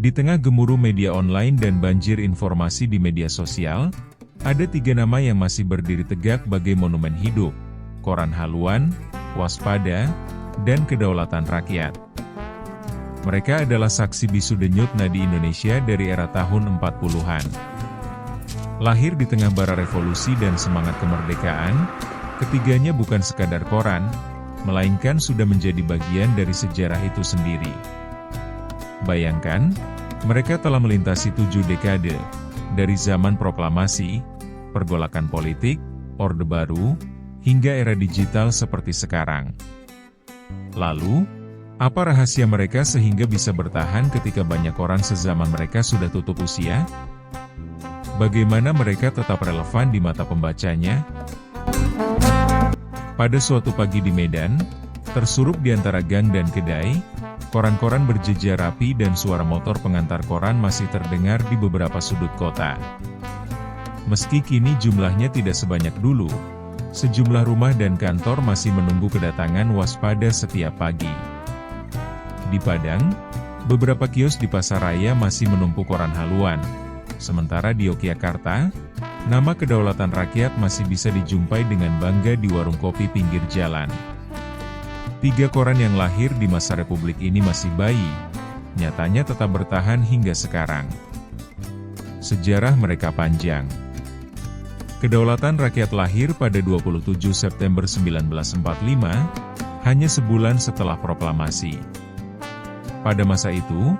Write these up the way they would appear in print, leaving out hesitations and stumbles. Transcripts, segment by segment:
Di tengah gemuruh media online dan banjir informasi di media sosial, ada 3 nama yang masih berdiri tegak bagai monumen hidup: Koran Haluan, Waspada, dan Kedaulatan Rakyat. Mereka adalah saksi bisu denyut nadi Indonesia dari era tahun 40-an. Lahir di tengah bara revolusi dan semangat kemerdekaan, ketiganya bukan sekadar koran, melainkan sudah menjadi bagian dari sejarah itu sendiri. Bayangkan, mereka telah melintasi 7 dekade, dari zaman proklamasi, pergolakan politik, Orde Baru, hingga era digital seperti sekarang. Lalu, apa rahasia mereka sehingga bisa bertahan ketika banyak orang sezaman mereka sudah tutup usia? Bagaimana mereka tetap relevan di mata pembacanya? Pada suatu pagi di Medan, tersurup di antara gang dan kedai, koran-koran berjejer rapi dan suara motor pengantar koran masih terdengar di beberapa sudut kota. Meski kini jumlahnya tidak sebanyak dulu, sejumlah rumah dan kantor masih menunggu kedatangan Waspada setiap pagi. Di Padang, beberapa kios di pasar raya masih menumpuk koran haluan. Sementara di Yogyakarta, nama Kedaulatan Rakyat masih bisa dijumpai dengan bangga di warung kopi pinggir jalan. 3 koran yang lahir di masa Republik ini masih bayi, nyatanya tetap bertahan hingga sekarang. Sejarah mereka panjang. Kedaulatan Rakyat lahir pada 27 September 1945, hanya sebulan setelah proklamasi. Pada masa itu,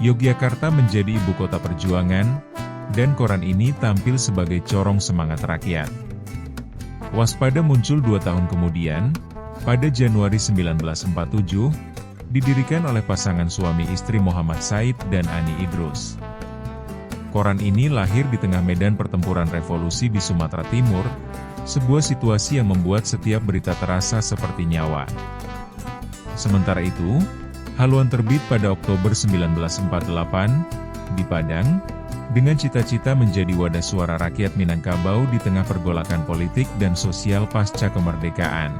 Yogyakarta menjadi ibu kota perjuangan, dan koran ini tampil sebagai corong semangat rakyat. Waspada muncul 2 tahun kemudian, pada Januari 1947, didirikan oleh pasangan suami istri Muhammad Said dan Ani Idrus. Koran ini lahir di tengah medan pertempuran revolusi di Sumatera Timur, sebuah situasi yang membuat setiap berita terasa seperti nyawa. Sementara itu, Haluan terbit pada Oktober 1948, di Padang, dengan cita-cita menjadi wadah suara rakyat Minangkabau di tengah pergolakan politik dan sosial pasca kemerdekaan.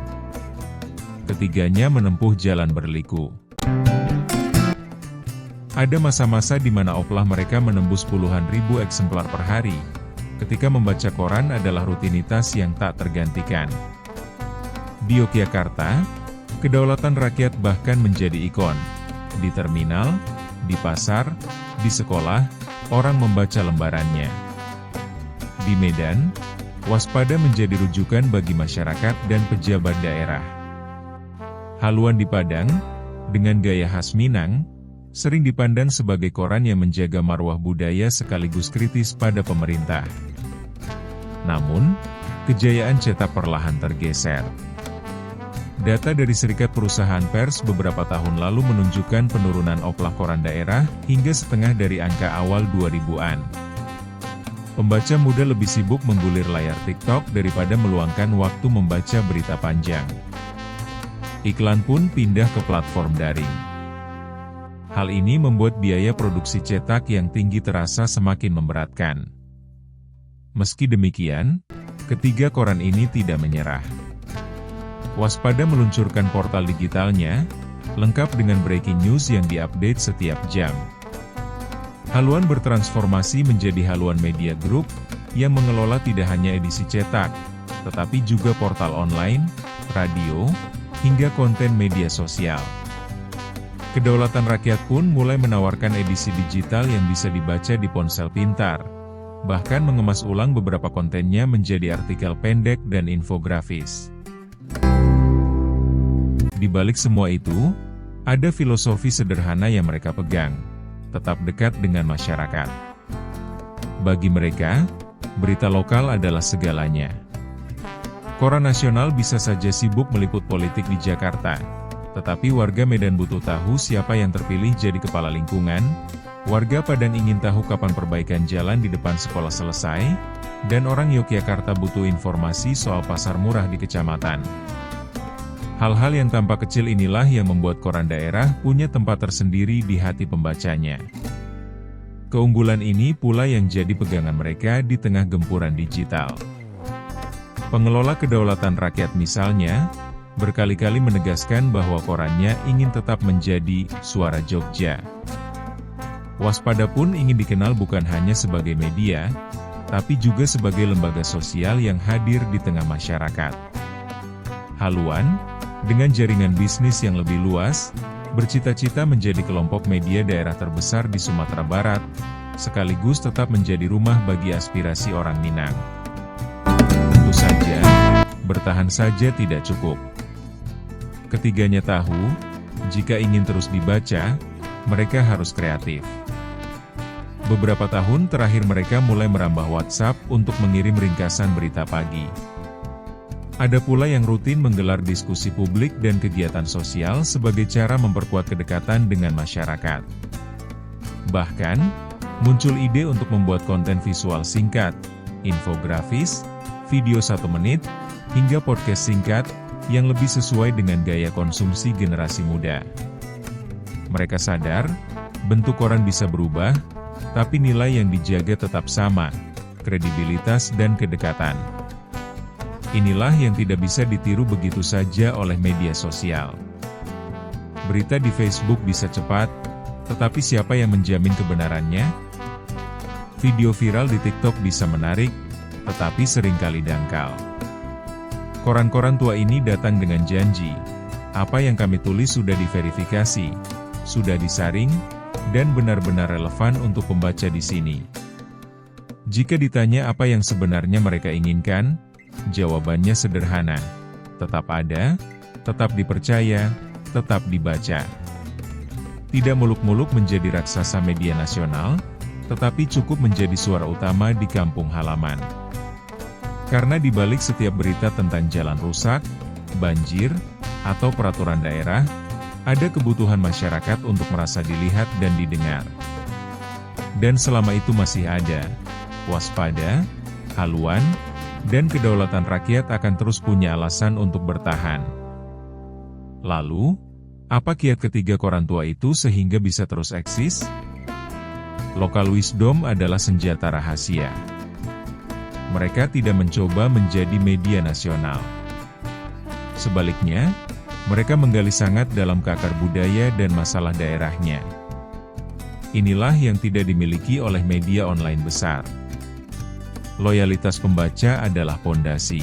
Ketiganya menempuh jalan berliku. Ada masa-masa di mana oplah mereka menembus puluhan ribu eksemplar per hari, ketika membaca koran adalah rutinitas yang tak tergantikan. Di Yogyakarta, Kedaulatan Rakyat bahkan menjadi ikon. Di terminal, di pasar, di sekolah, orang membaca lembarannya. Di Medan, Waspada menjadi rujukan bagi masyarakat dan pejabat daerah. Haluan di Padang, dengan gaya khas Minang, sering dipandang sebagai koran yang menjaga marwah budaya sekaligus kritis pada pemerintah. Namun, kejayaan cetak perlahan tergeser. Data dari Serikat Perusahaan Pers beberapa tahun lalu menunjukkan penurunan oplah koran daerah hingga setengah dari angka awal 2000-an. Pembaca muda lebih sibuk menggulir layar TikTok daripada meluangkan waktu membaca berita panjang. Iklan pun pindah ke platform daring. Hal ini membuat biaya produksi cetak yang tinggi terasa semakin memberatkan. Meski demikian, ketiga koran ini tidak menyerah. Waspada meluncurkan portal digitalnya, lengkap dengan breaking news yang diupdate setiap jam. Haluan bertransformasi menjadi Haluan Media Group, yang mengelola tidak hanya edisi cetak, tetapi juga portal online, radio, hingga konten media sosial. Kedaulatan Rakyat pun mulai menawarkan edisi digital yang bisa dibaca di ponsel pintar, bahkan mengemas ulang beberapa kontennya menjadi artikel pendek dan infografis. Di balik semua itu, ada filosofi sederhana yang mereka pegang, tetap dekat dengan masyarakat. Bagi mereka, berita lokal adalah segalanya. Koran nasional bisa saja sibuk meliput politik di Jakarta, tetapi warga Medan butuh tahu siapa yang terpilih jadi kepala lingkungan, warga Padang ingin tahu kapan perbaikan jalan di depan sekolah selesai, dan orang Yogyakarta butuh informasi soal pasar murah di kecamatan. Hal-hal yang tampak kecil inilah yang membuat koran daerah punya tempat tersendiri di hati pembacanya. Keunggulan ini pula yang jadi pegangan mereka di tengah gempuran digital. Pengelola Kedaulatan Rakyat misalnya, berkali-kali menegaskan bahwa korannya ingin tetap menjadi suara Jogja. Waspada pun ingin dikenal bukan hanya sebagai media, tapi juga sebagai lembaga sosial yang hadir di tengah masyarakat. Haluan, dengan jaringan bisnis yang lebih luas, bercita-cita menjadi kelompok media daerah terbesar di Sumatera Barat, sekaligus tetap menjadi rumah bagi aspirasi orang Minang. Tentu saja, bertahan saja tidak cukup. Ketiganya tahu, jika ingin terus dibaca, mereka harus kreatif. Beberapa tahun terakhir mereka mulai merambah WhatsApp untuk mengirim ringkasan berita pagi. Ada pula yang rutin menggelar diskusi publik dan kegiatan sosial sebagai cara memperkuat kedekatan dengan masyarakat. Bahkan, muncul ide untuk membuat konten visual singkat, infografis, video 1 menit, hingga podcast singkat, yang lebih sesuai dengan gaya konsumsi generasi muda. Mereka sadar, bentuk koran bisa berubah, tapi nilai yang dijaga tetap sama, kredibilitas dan kedekatan. Inilah yang tidak bisa ditiru begitu saja oleh media sosial. Berita di Facebook bisa cepat, tetapi siapa yang menjamin kebenarannya? Video viral di TikTok bisa menarik, tetapi seringkali dangkal. Koran-koran tua ini datang dengan janji, apa yang kami tulis sudah diverifikasi, sudah disaring, dan benar-benar relevan untuk pembaca di sini. Jika ditanya apa yang sebenarnya mereka inginkan, jawabannya sederhana. Tetap ada, tetap dipercaya, tetap dibaca. Tidak muluk-muluk menjadi raksasa media nasional, tetapi cukup menjadi suara utama di kampung halaman. Karena di balik setiap berita tentang jalan rusak, banjir, atau peraturan daerah, ada kebutuhan masyarakat untuk merasa dilihat dan didengar. Dan selama itu masih ada, waspada, haluan, dan kedaulatan rakyat akan terus punya alasan untuk bertahan. Lalu, apa kiat ketiga koran tua itu sehingga bisa terus eksis? Local wisdom adalah senjata rahasia. Mereka tidak mencoba menjadi media nasional. Sebaliknya, mereka menggali sangat dalam akar budaya dan masalah daerahnya. Inilah yang tidak dimiliki oleh media online besar. Loyalitas pembaca adalah pondasi.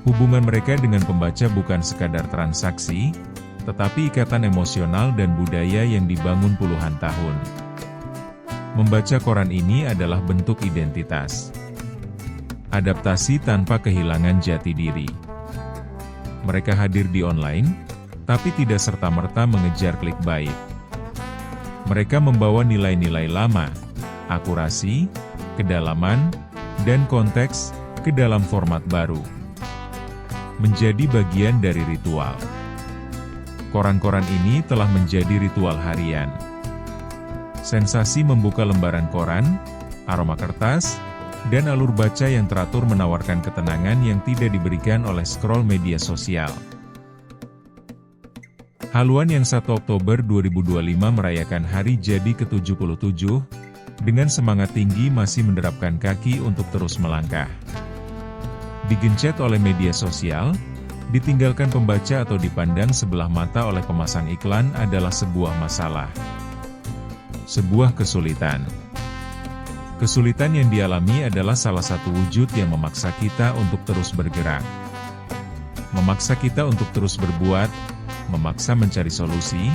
Hubungan mereka dengan pembaca bukan sekadar transaksi, tetapi ikatan emosional dan budaya yang dibangun puluhan tahun. Membaca koran ini adalah bentuk identitas. Adaptasi tanpa kehilangan jati diri. Mereka hadir di online, tapi tidak serta-merta mengejar clickbait. Mereka membawa nilai-nilai lama, akurasi, kedalaman, dan konteks ke dalam format baru. Menjadi bagian dari ritual. Koran-koran ini telah menjadi ritual harian. Sensasi membuka lembaran koran, aroma kertas, dan alur baca yang teratur menawarkan ketenangan yang tidak diberikan oleh scroll media sosial. Haluan yang 1 Oktober 2025 merayakan hari jadi ke-77, dengan semangat tinggi masih menderapkan kaki untuk terus melangkah. Digencet oleh media sosial, ditinggalkan pembaca atau dipandang sebelah mata oleh pemasang iklan adalah sebuah masalah. Sebuah kesulitan. Kesulitan yang dialami adalah salah satu wujud yang memaksa kita untuk terus bergerak. Memaksa kita untuk terus berbuat, memaksa mencari solusi,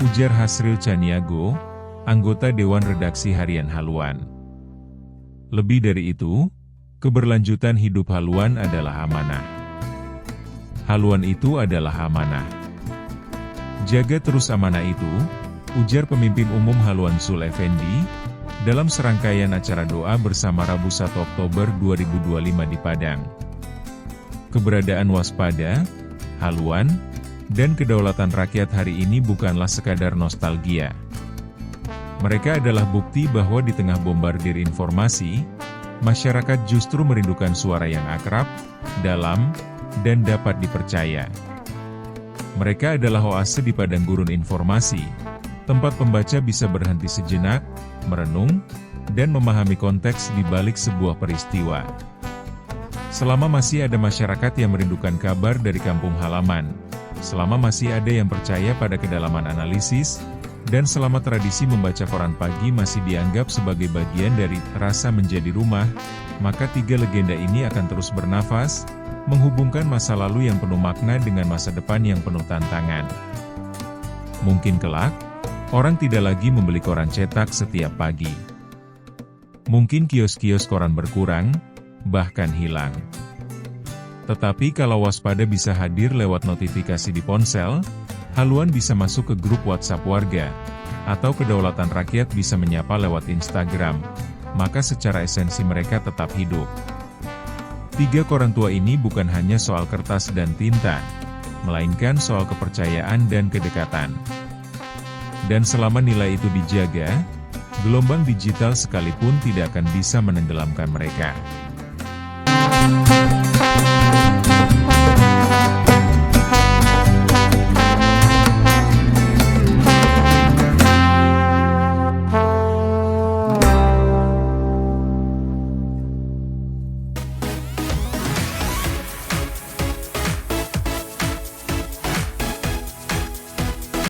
ujar Hasril Caniago, anggota Dewan Redaksi Harian Haluan. Lebih dari itu, keberlanjutan hidup Haluan adalah amanah. Haluan itu adalah amanah. Jaga terus amanah itu, ujar pemimpin umum Haluan Sul Effendi, dalam serangkaian acara doa bersama Rabu 1 Oktober 2025 di Padang. Keberadaan waspada, haluan, dan kedaulatan rakyat hari ini bukanlah sekadar nostalgia. Mereka adalah bukti bahwa di tengah bombardir informasi, masyarakat justru merindukan suara yang akrab, dalam, dan dapat dipercaya. Mereka adalah oase di padang gurun informasi, tempat pembaca bisa berhenti sejenak, merenung, dan memahami konteks di balik sebuah peristiwa. Selama masih ada masyarakat yang merindukan kabar dari kampung halaman, selama masih ada yang percaya pada kedalaman analisis, Dan selama tradisi membaca koran pagi masih dianggap sebagai bagian dari rasa menjadi rumah, maka tiga legenda ini akan terus bernafas, menghubungkan masa lalu yang penuh makna dengan masa depan yang penuh tantangan. Mungkin kelak, orang tidak lagi membeli koran cetak setiap pagi. Mungkin kios-kios koran berkurang, bahkan hilang. Tetapi kalau waspada bisa hadir lewat notifikasi di ponsel, haluan bisa masuk ke grup WhatsApp warga, atau kedaulatan rakyat bisa menyapa lewat Instagram, maka secara esensi mereka tetap hidup. Tiga koran tua ini bukan hanya soal kertas dan tinta, melainkan soal kepercayaan dan kedekatan. Dan selama nilai itu dijaga, gelombang digital sekalipun tidak akan bisa menenggelamkan mereka.